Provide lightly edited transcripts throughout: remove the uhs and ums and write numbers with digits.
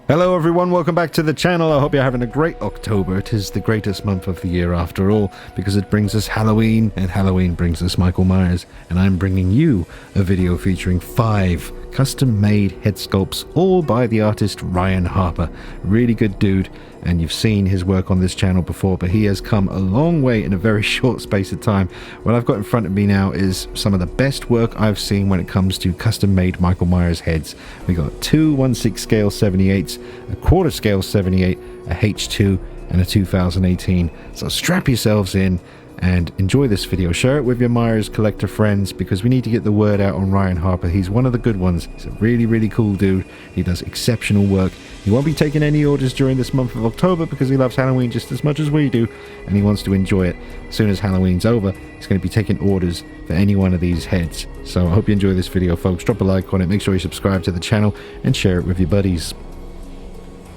Hello everyone, welcome back to the channel. I hope you're having a great October. It is the greatest month of the year after all, because it brings us Halloween, and Halloween brings us Michael Myers. And I'm bringing you a video featuring 5 custom-made head sculpts, all by the artist Ryan Harper. Really good dude, and you've seen his work on this channel before, but he has come a long way in a very short space of time. What I've got in front of me now is some of the best work I've seen when it comes to custom-made Michael Myers heads. We got 2 1/6 scale 78s, a 1/4 scale 78, a H2, and a 2018. So strap yourselves in and enjoy this video. Share it with your Myers collector friends, because we need to get the word out on Ryan Harper. He's one of the good ones. He's a really cool dude. He does exceptional work. He won't be taking any orders during this month of October because he loves Halloween just as much as we do, and he wants to enjoy it. As soon as Halloween's over, he's going to be taking orders for any one of these heads. So I hope you enjoy this video, folks. Drop a like on it, make sure you subscribe to the channel, and share it with your buddies.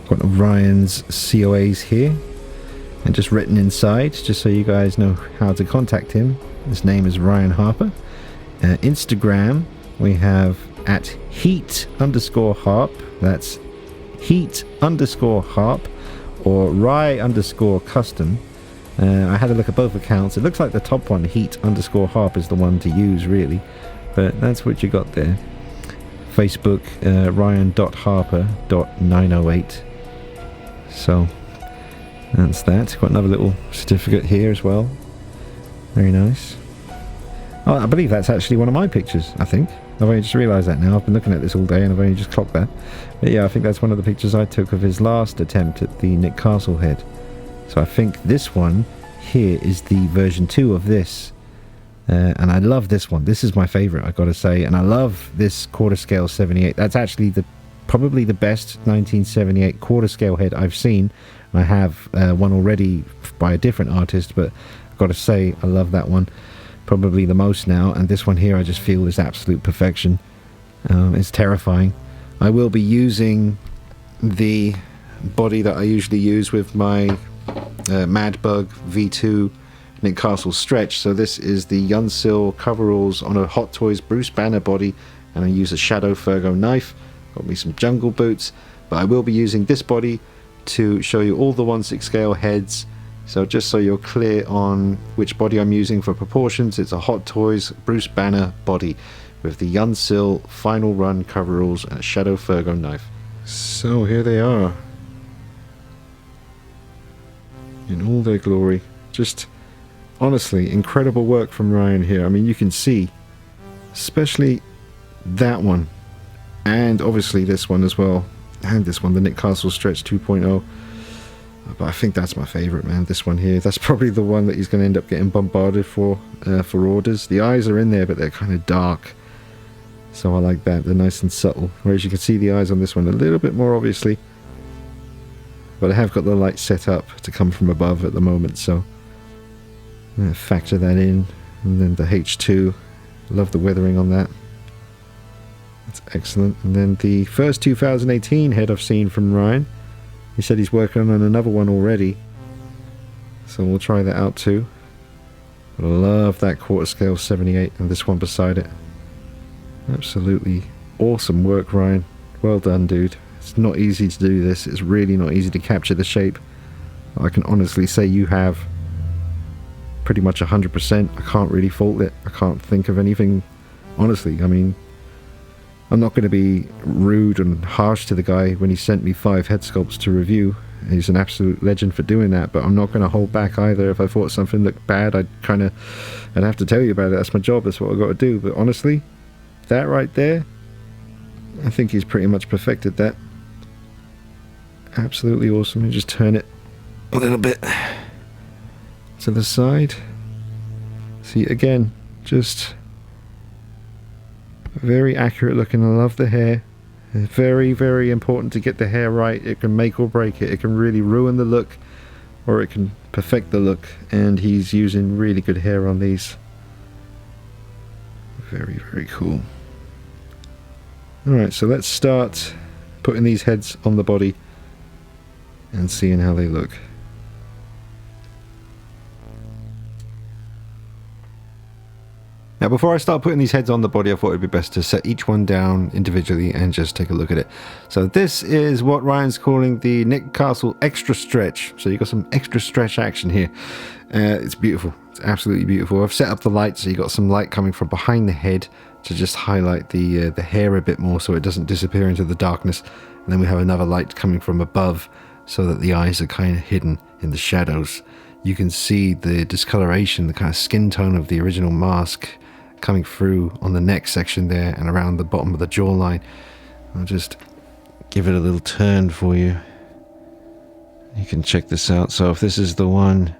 Got Ryan's COAs here, and just written inside, just so you guys know how to contact him. His name is Ryan Harper. Instagram, we have at heat_harp. That's heat_harp or rye_custom. I had a look at both accounts. It looks like the top one, heat_harp, is the one to use really, but that's what you got there. Facebook, ryan.harper.908. So that's that. Got another little certificate here as well. Very nice. Oh, I believe that's actually one of my pictures, I think. I've only just realised that now. I've been looking at this all day and I've only just clocked that. But yeah, I think that's one of the pictures I took of his last attempt at the Nick Castle head. So I think this one here is the version 2 of this. And I love this one. This is my favourite, I've got to say. And I love this 1/4 scale 78. That's actually probably the best 1978 1/4 scale head I've seen. I have one already by a different artist, but I've got to say I love that one probably the most now, and this one here I just feel is absolute perfection. It's terrifying. I will be using the body that I usually use with my Mad Bug V2 Nick Castle stretch. So this is the Yunsil coveralls on a Hot Toys Bruce Banner body, and I use a Shadow Fergo knife. Got me some jungle boots, but I will be using this body to show you all the 1/6 scale heads. So just so you're clear on which body I'm using for proportions, it's a Hot Toys Bruce Banner body with the Yunsil final run coveralls and a Shadow Fergo knife. So here they are in all their glory. Just honestly incredible work from Ryan here. I mean, you can see especially that one, and obviously this one as well, and this one, the Nick Castle Stretch 2.0. But I think that's my favourite, man. This one here, that's probably the one that he's going to end up getting bombarded for orders. The eyes are in there, but they're kind of dark, so I like that. They're nice and subtle, whereas you can see the eyes on this one a little bit more obviously, but I have got the light set up to come from above at the moment, so I'm going to factor that in. And then the H2, love the weathering on that. That's excellent. And then the first 2018 head I've seen from Ryan. He said he's working on another one already, so we'll try that out too. But I love that 1/4 scale 78 and this one beside it. Absolutely awesome work, Ryan. Well done, dude. It's not easy to do this. It's really not easy to capture the shape. I can honestly say you have pretty much 100%. I can't really fault it. I can't think of anything, honestly. I mean, I'm not going to be rude and harsh to the guy when he sent me 5 head sculpts to review. He's an absolute legend for doing that, but I'm not going to hold back either. If I thought something looked bad, I'd have to tell you about it. That's my job. That's what I've got to do. But honestly, that right there, I think he's pretty much perfected that. Absolutely awesome. You just turn it a little bit to the side. See, again, just very accurate looking. I love the hair. It's very important to get the hair right. It can make or break it. It can really ruin the look, or it can perfect the look, and he's using really good hair on these. Very cool. Alright, so let's start putting these heads on the body and seeing how they look. Now, before I start putting these heads on the body, I thought it'd be best to set each one down individually and just take a look at it. So this is what Ryan's calling the Nick Castle extra stretch. So you've got some extra stretch action here. It's beautiful. It's absolutely beautiful. I've set up the light, so you've got some light coming from behind the head to just highlight the hair a bit more so it doesn't disappear into the darkness. And then we have another light coming from above so that the eyes are kind of hidden in the shadows. You can see the discoloration, the kind of skin tone of the original mask coming through on the neck section there and around the bottom of the jawline. I'll just give it a little turn for you. You can check this out. So if this is the one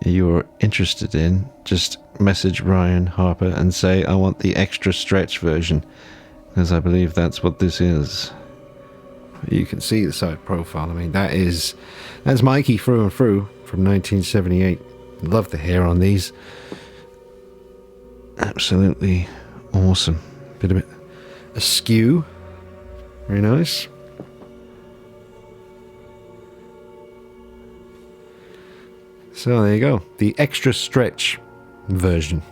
you're interested in, just message Ryan Harper and say, I want the extra stretch version, because I believe that's what this is. You can see the side profile. I mean, that's Mikey through and through from 1978. Love the hair on these. Absolutely awesome. Bit of it askew. Very nice. So there you go. The extra stretch version.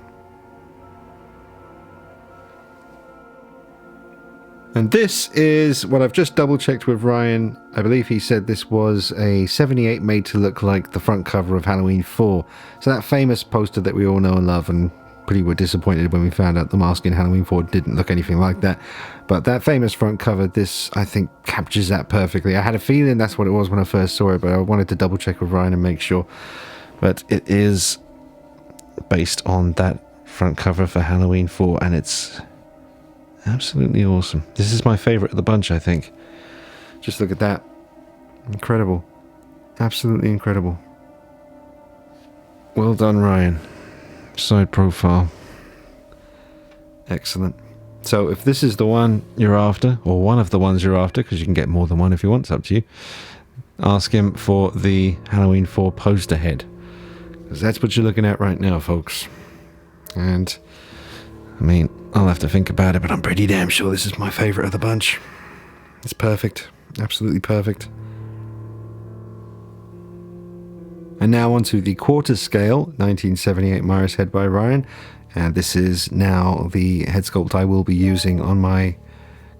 And this is what I've just double checked with Ryan. I believe he said this was a 78 made to look like the front cover of Halloween 4. So that famous poster that we all know and love, and pretty were disappointed when we found out the mask in Halloween 4 didn't look anything like that. But that famous front cover, this I think captures that perfectly. I had a feeling that's what it was when I first saw it, but I wanted to double check with Ryan and make sure. But it is based on that front cover for Halloween 4, and it's absolutely awesome. This is my favorite of the bunch, I think. Just look at that. Incredible. Absolutely incredible. Well done, Ryan. Side profile. Excellent. So if this is the one you're after, or one of the ones you're after, because you can get more than one if you want, it's up to you, ask him for the Halloween 4 poster head. Because that's what you're looking at right now, folks. And I mean, I'll have to think about it, but I'm pretty damn sure this is my favorite of the bunch. It's perfect. Absolutely perfect. And now onto the quarter scale 1978 Myers head by Ryan. And this is now the head sculpt I will be using on my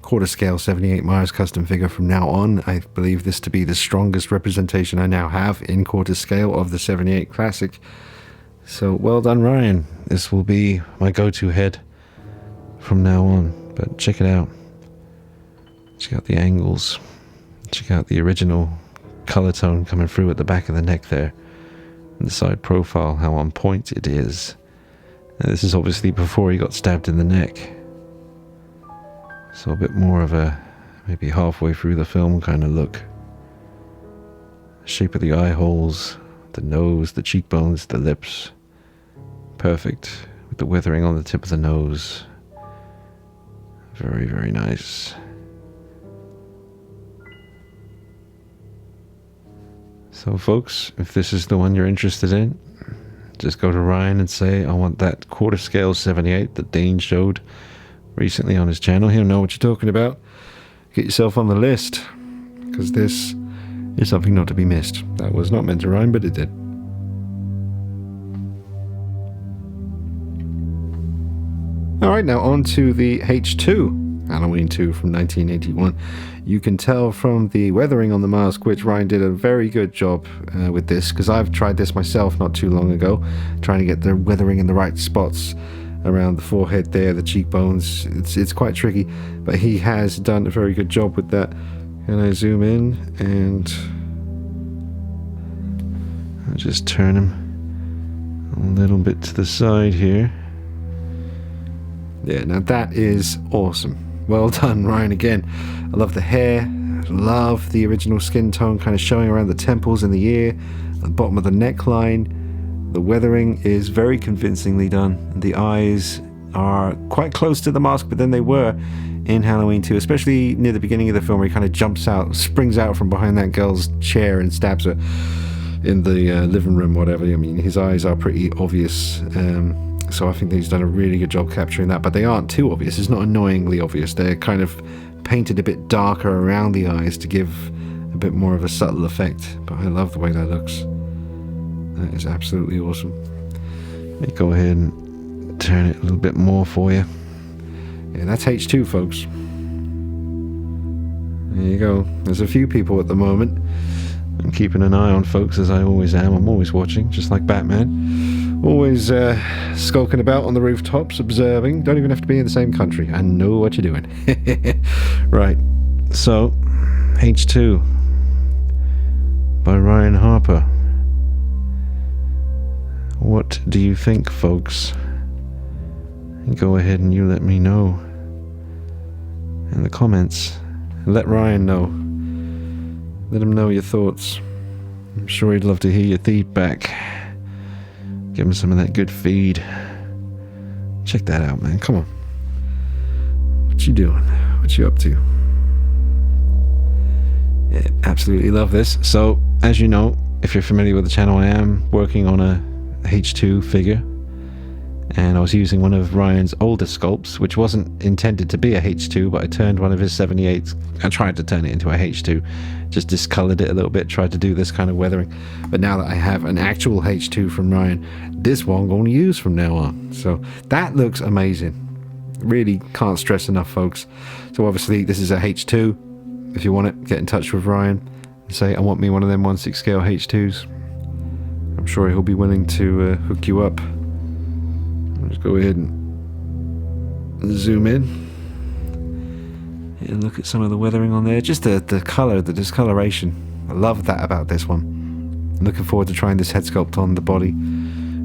quarter scale 78 Myers custom figure from now on. I believe this to be the strongest representation I now have in quarter scale of the 78 Classic. So well done, Ryan. This will be my go-to head from now on. But check it out. Check out the angles. Check out the original color tone coming through at the back of the neck there. And the side profile, how on point it is. And this is obviously before he got stabbed in the neck. So a bit more of a maybe halfway through the film kind of look. Shape of the eye holes, the nose, the cheekbones, the lips. Perfect. With the weathering on the tip of the nose. Very, very nice. So folks, if this is the one you're interested in, just go to Ryan and say, I want that quarter scale 78 that Dane showed recently on his channel. He'll know what you're talking about. Get yourself on the list, because this is something not to be missed. That was not meant to rhyme, but it did. Alright, now on to the H2, Halloween 2 from 1981. You can tell from the weathering on the mask, which Ryan did a very good job with this, because I've tried this myself not too long ago, trying to get the weathering in the right spots around the forehead there, the cheekbones. It's quite tricky, but he has done a very good job with that. Can I zoom in and I'll just turn him a little bit to the side here. Yeah, now that is awesome. Well done, Ryan, again. I love the hair. I love the original skin tone kind of showing around the temples and the ear, the bottom of the neckline. The weathering is very convincingly done. The eyes are quite close to the mask, but then they were in Halloween 2, especially near the beginning of the film where he kind of jumps out, springs out from behind that girl's chair and stabs her in the living room, whatever. I mean, his eyes are pretty obvious. So I think that he's done a really good job capturing that, but they aren't too obvious. It's not annoyingly obvious. They're kind of painted a bit darker around the eyes to give a bit more of a subtle effect, but I love the way that looks. That is absolutely awesome. Let me go ahead and turn it a little bit more for you. Yeah, that's H2, folks. There you go. There's a few people at the moment. I'm keeping an eye on folks, as I always am. I'm always watching, just like Batman. Always skulking about on the rooftops, observing. Don't even have to be in the same country. I know what you're doing. Right. So, H2 by Ryan Harper. What do you think, folks? Go ahead and you let me know in the comments. Let Ryan know. Let him know your thoughts. I'm sure he'd love to hear your feedback. Give him some of that good feed. Check that out, man. Come on. What you doing? What you up to? Yeah, absolutely love this. So, as you know, if you're familiar with the channel, I am working on a H2 figure. And I was using one of Ryan's older sculpts, which wasn't intended to be a H2, but I turned one of his 78s. I tried to turn it into a H2, just discolored it a little bit, tried to do this kind of weathering. But now that I have an actual H2 from Ryan, this one I'm going to use from now on. So that looks amazing. Really can't stress enough, folks. So obviously this is a H2. If you want it, get in touch with Ryan and say, I want me one of them 1/6 scale H2s. I'm sure he'll be willing to hook you up. Let's go ahead and zoom in and look at some of the weathering on there. Just the colour, the discoloration. I love that about this one. I'm looking forward to trying this head sculpt on the body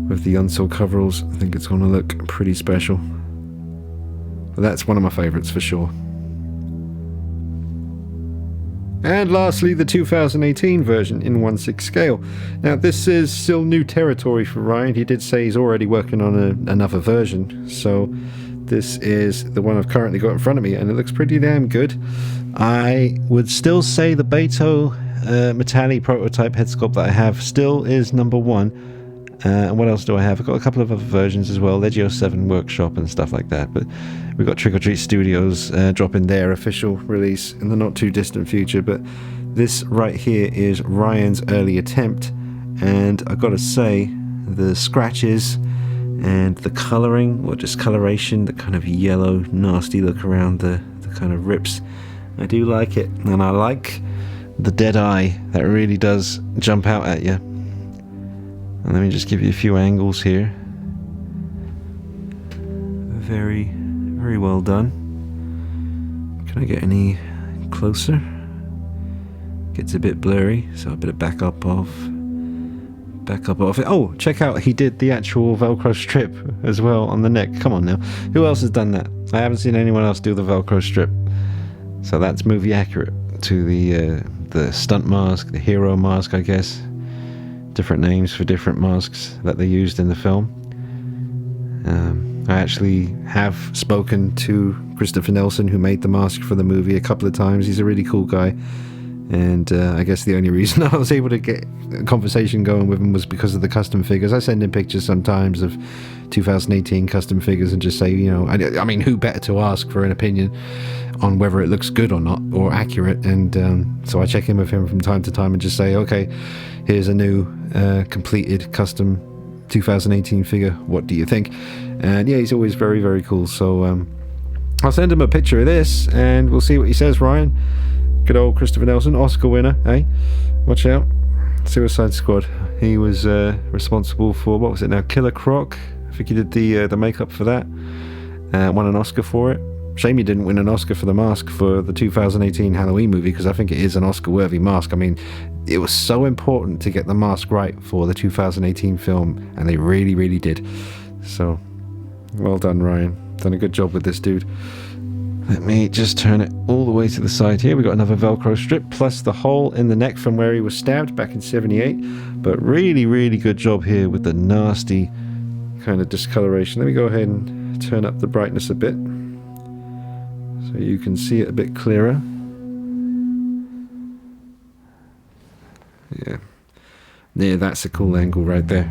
with the unsold coveralls. I think it's going to look pretty special. But that's one of my favourites for sure. And lastly, the 2018 version in 1/6 scale. Now, this is still new territory for Ryan. He did say he's already working on another version. So this is the one I've currently got in front of me, and it looks pretty damn good. I would still say the Beto Metalli prototype head sculpt that I have still is number one. And what else do I have? I've got a couple of other versions as well, Legio 7 Workshop and stuff like that. But we've got Trick or Treat Studios dropping their official release in the not too distant future. But this right here is Ryan's early attempt, and I've got to say, the scratches and the colouring, or discoloration, the kind of yellow nasty look around the kind of rips, I do like it. And I like the dead eye that really does jump out at you. And let me just give you a few angles here. Very, very well done. Can I get any closer? Gets a bit blurry, so I better back up off it. Oh, check out, he did the actual Velcro strip as well on the neck. Come on now. Who else has done that? I haven't seen anyone else do the Velcro strip. So that's movie accurate to the stunt mask, the hero mask, I guess. Different names for different masks that they used in the film. I actually have spoken to Christopher Nelson, who made the mask for the movie, a couple of times. He's a really cool guy, and I guess the only reason I was able to get a conversation going with him was because of the custom figures. I send him pictures sometimes of 2018 custom figures and just say, you know, I mean, who better to ask for an opinion on whether it looks good or not, or accurate. And so I check in with him from time to time and just say, okay, here's a new completed custom 2018 figure, what do you think? And yeah, he's always very, very cool. So I'll send him a picture of this and we'll see what he says. Ryan, good old Christopher Nelson, Oscar winner, eh? Watch out. Suicide Squad. He was responsible for, what was it now, Killer Croc? I think he did the makeup for that. Won an Oscar for it. Shame he didn't win an Oscar for the mask for the 2018 Halloween movie, because I think it is an Oscar-worthy mask. I mean, it was so important to get the mask right for the 2018 film, and they really, really did. So, well done, Ryan. Done a good job with this dude. Let me just turn it all the way to the side here. We've got another Velcro strip, plus the hole in the neck from where he was stabbed back in 78. But really, really good job here with the nasty kind of discoloration. Let me go ahead and turn up the brightness a bit, so you can see it a bit clearer. Yeah, that's a cool angle right there.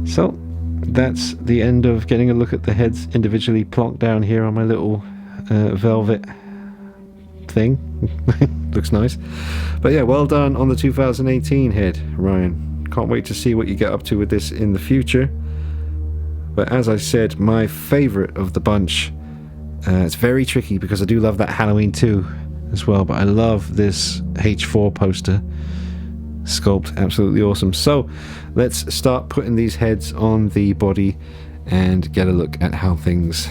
So that's the end of getting a look at the heads individually plonked down here on my little velvet thing. Looks nice. But yeah, well done on the 2018 head, Ryan. Can't wait to see what you get up to with this in the future. But as I said, my favourite of the bunch, it's very tricky because I do love that Halloween 2 as well, but I love this H4 poster sculpt. Absolutely awesome. So let's start putting these heads on the body and get a look at how things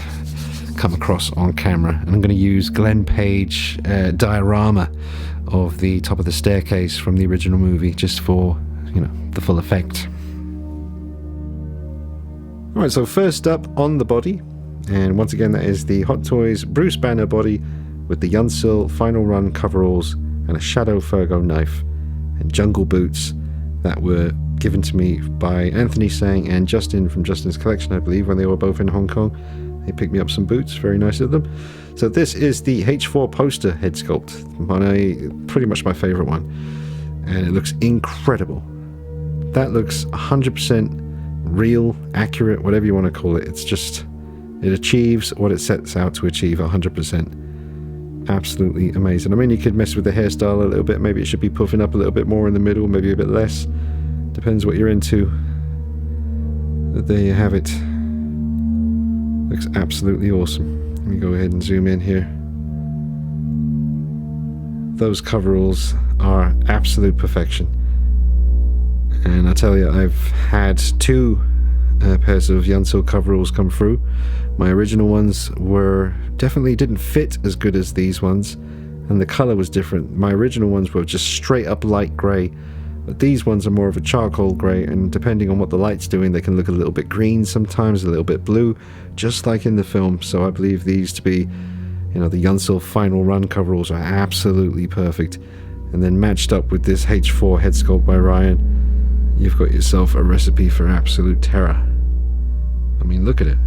come across on camera. And I'm going to use Glenn Page diorama of the top of the staircase from the original movie just for, you know, the full effect. Alright, so first up on the body, and once again that is the Hot Toys Bruce Banner body with the Yunsil Final Run coveralls and a Shadow Fergo knife and jungle boots that were given to me by Anthony Sang and Justin from Justin's Collection, I believe, when they were both in Hong Kong. They picked me up some boots, very nice of them. So this is the H4 poster head sculpt, pretty much my favourite one, and it looks incredible. That looks 100% real, accurate, whatever you want to call it. It's just, it achieves what it sets out to achieve 100%. Absolutely amazing. I mean, you could mess with the hairstyle a little bit. Maybe it should be puffing up a little bit more in the middle, maybe a bit less. Depends what you're into. But there you have it. Looks absolutely awesome. Let me go ahead and zoom in here. Those coveralls are absolute perfection. And I tell you, I've had two pairs of Yunsil coveralls come through. My original ones definitely didn't fit as good as these ones, and the color was different. My original ones were just straight up light gray, but these ones are more of a charcoal gray, and depending on what the light's doing, they can look a little bit green sometimes, a little bit blue, just like in the film. So I believe these to be, you know, the Yunsil Final Run coveralls are absolutely perfect. And then matched up with this H4 head sculpt by Ryan, you've got yourself a recipe for absolute terror. I mean, look at it.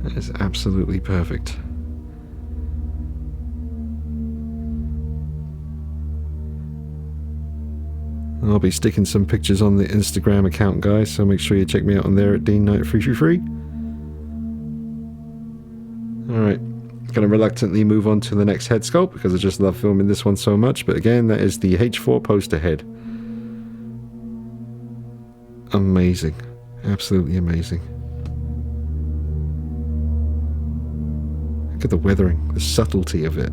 That is absolutely perfect. I'll be sticking some pictures on the Instagram account, guys, so make sure you check me out on there at Dean Knight 333. Alright. Going to reluctantly move on to the next head sculpt because I just love filming this one so much. But again, that is the H4 poster head. Amazing. Absolutely amazing. Look at the weathering, the subtlety of it.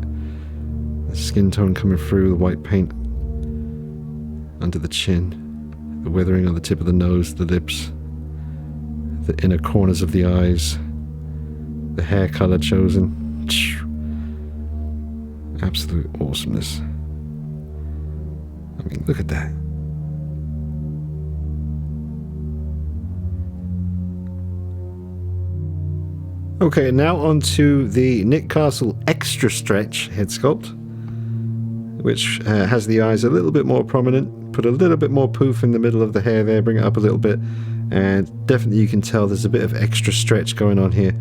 The skin tone coming through, the white paint under the chin, the weathering on the tip of the nose, the lips, the inner corners of the eyes, the hair color chosen. Absolute awesomeness. I mean, look at that. Okay, now on to the Nick Castle Extra Stretch head sculpt, which has the eyes a little bit more prominent, put a little bit more poof in the middle of the hair there, bring it up a little bit, and definitely you can tell there's a bit of extra stretch going on here,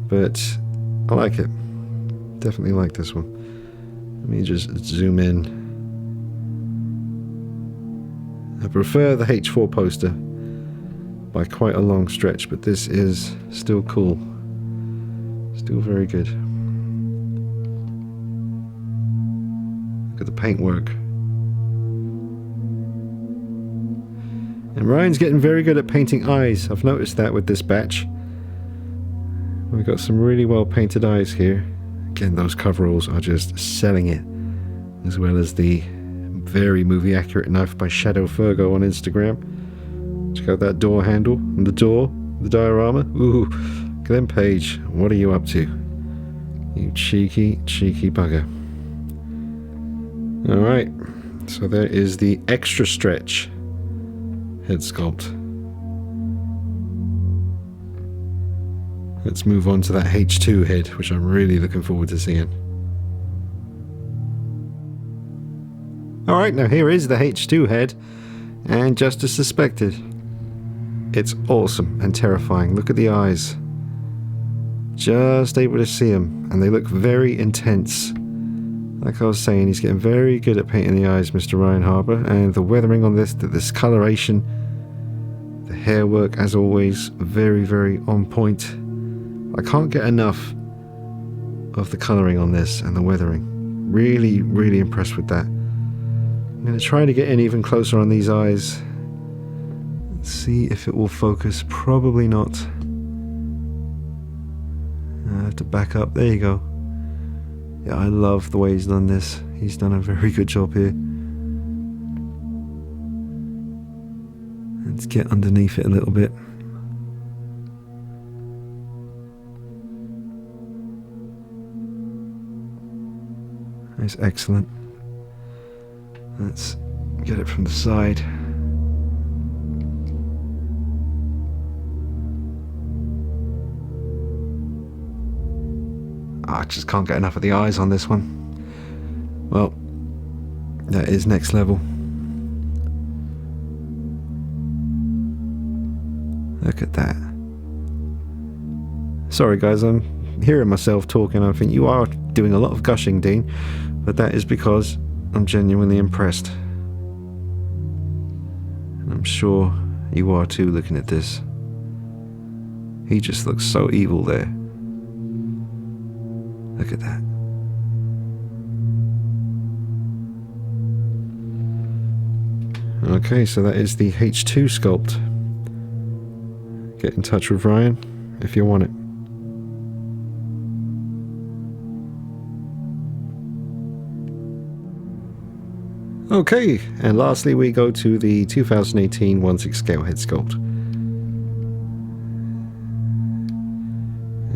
but I like it. Definitely like this one. Let me just zoom in. I prefer the H4 poster by quite a long stretch, but this is still cool. Still very good. Look at the paintwork. And Ryan's getting very good at painting eyes. I've noticed that with this batch. We've got some really well painted eyes here. Again, those coveralls are just selling it, as well as the very movie accurate knife by Shadow Fergo on Instagram. Check out that door handle and the door, the diorama. Ooh, Glenn Page, what are you up to? You cheeky, cheeky bugger. Alright, so there is the Extra Stretch head sculpt. Let's move on to that H2 head, which I'm really looking forward to seeing. Alright, now here is the H2 head, and just as suspected, it's awesome and terrifying. Look at the eyes. Just able to see them, and they look very intense. Like I was saying, he's getting very good at painting the eyes, Mr. Ryan Harper, and the weathering on this, the discoloration, the hair work, as always, very, very on point. I can't get enough of the colouring on this and the weathering. Really, really impressed with that. I'm going to try to get in even closer on these eyes. Let's see if it will focus. Probably not. I have to back up. There you go. Yeah, I love the way he's done this. He's done a very good job here. Let's get underneath it a little bit. That's excellent. Let's get it from the side. I just can't get enough of the eyes on this one. Well, that is next level. Look at that. Sorry guys, I'm hearing myself talking. I think you are doing a lot of gushing, Dean, but that is because I'm genuinely impressed. And I'm sure you are too, looking at this. He just looks so evil there. Look at that. Okay, so that is the H2 sculpt. Get in touch with Ryan if you want it. Okay, and lastly we go to the 2018 1/6 scale head sculpt.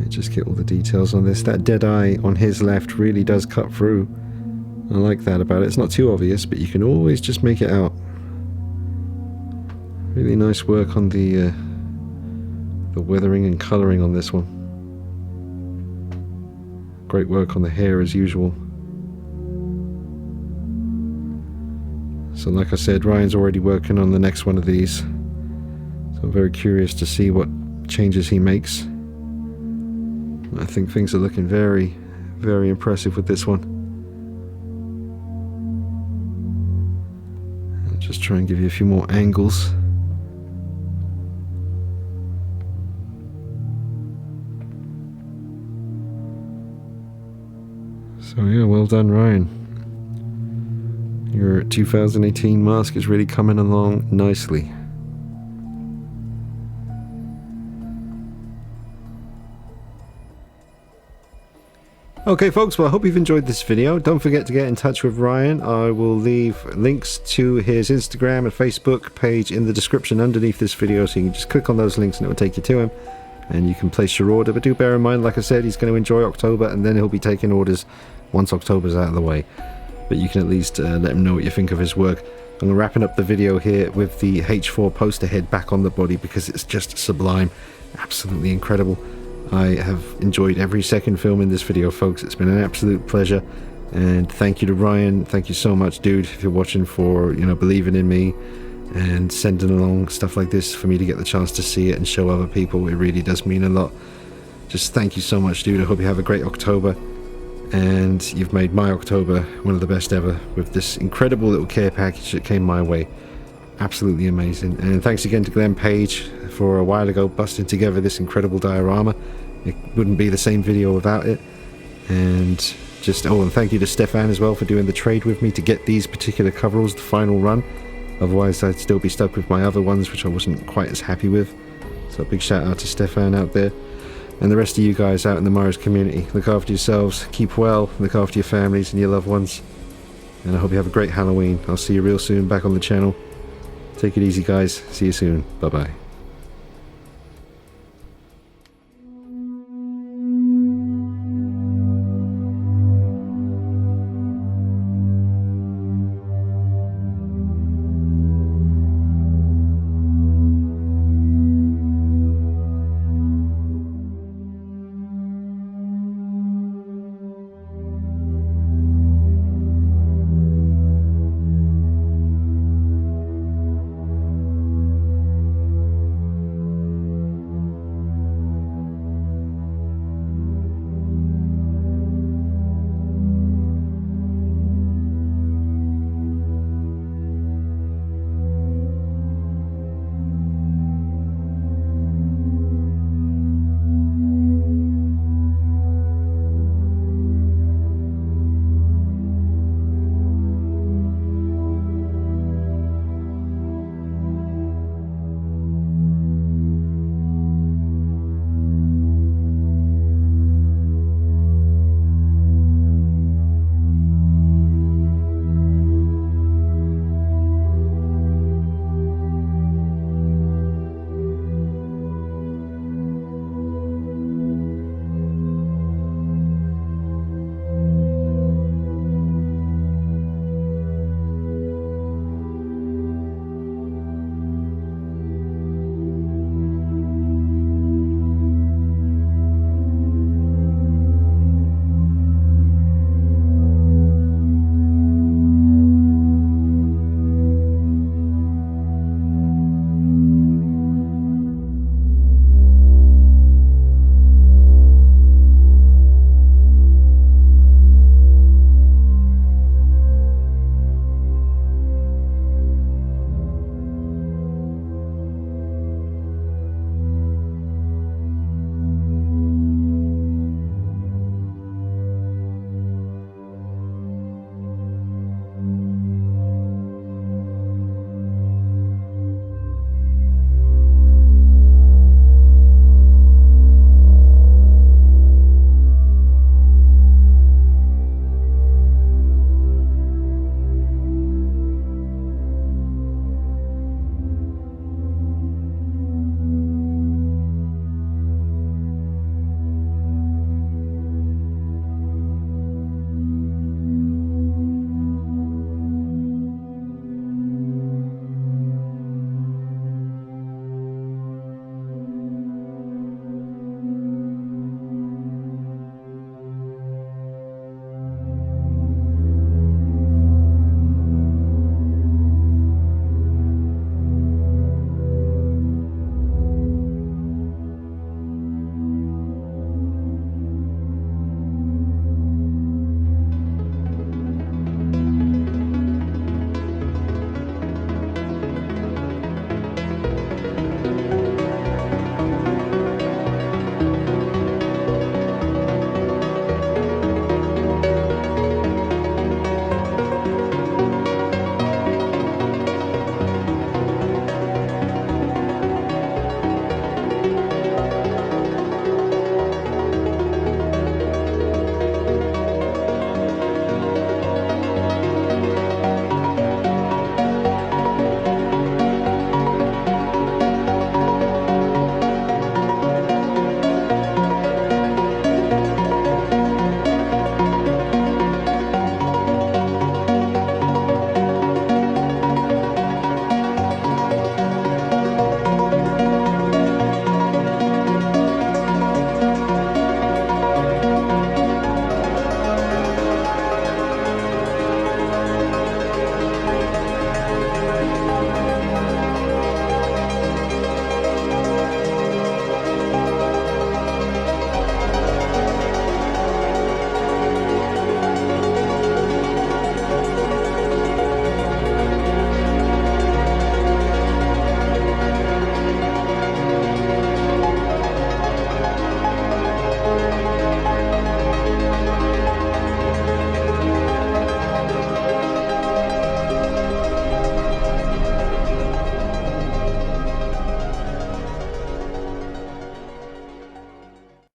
Just get all the details on this. That dead eye on his left really does cut through. I like that about it. It's not too obvious, but you can always just make it out. Really nice work on the weathering and colouring on this one. Great work on the hair as usual. So like I said, Ryan's already working on the next one of these. So I'm very curious to see what changes he makes. I think things are looking very, very impressive with this one. I'll just try and give you a few more angles. So yeah, well done, Ryan. Your 2018 mask is really coming along nicely. Okay folks, well I hope you've enjoyed this video. Don't forget to get in touch with Ryan. I will leave links to his Instagram and Facebook page in the description underneath this video, so you can just click on those links and it will take you to him and you can place your order. But do bear in mind, like I said, he's going to enjoy October and then he'll be taking orders once October's out of the way. But you can at least let him know what you think of his work. I'm wrapping up the video here with the H4 poster head back on the body because it's just sublime, absolutely incredible. I have enjoyed every second filming this video, folks. It's been an absolute pleasure, and thank you to Ryan. Thank you so much, dude, if you're watching, for believing in me and sending along stuff like this for me to get the chance to see it and show other people. It really does mean a lot. Just thank you so much, dude. I hope you have a great October, and you've made my October one of the best ever with this incredible little care package that came my way. Absolutely amazing. And thanks again to Glenn Page for a while ago busting together this incredible diorama. It wouldn't be the same video without it. And and thank you to Stefan as well for doing the trade with me to get these particular coveralls, the final run. Otherwise I'd still be stuck with my other ones, which I wasn't quite as happy with. So a big shout out to Stefan out there. And the rest of you guys out in the Myers community. Look after yourselves, keep well, look after your families and your loved ones. And I hope you have a great Halloween. I'll see you real soon back on the channel. Take it easy, guys. See you soon. Bye-bye.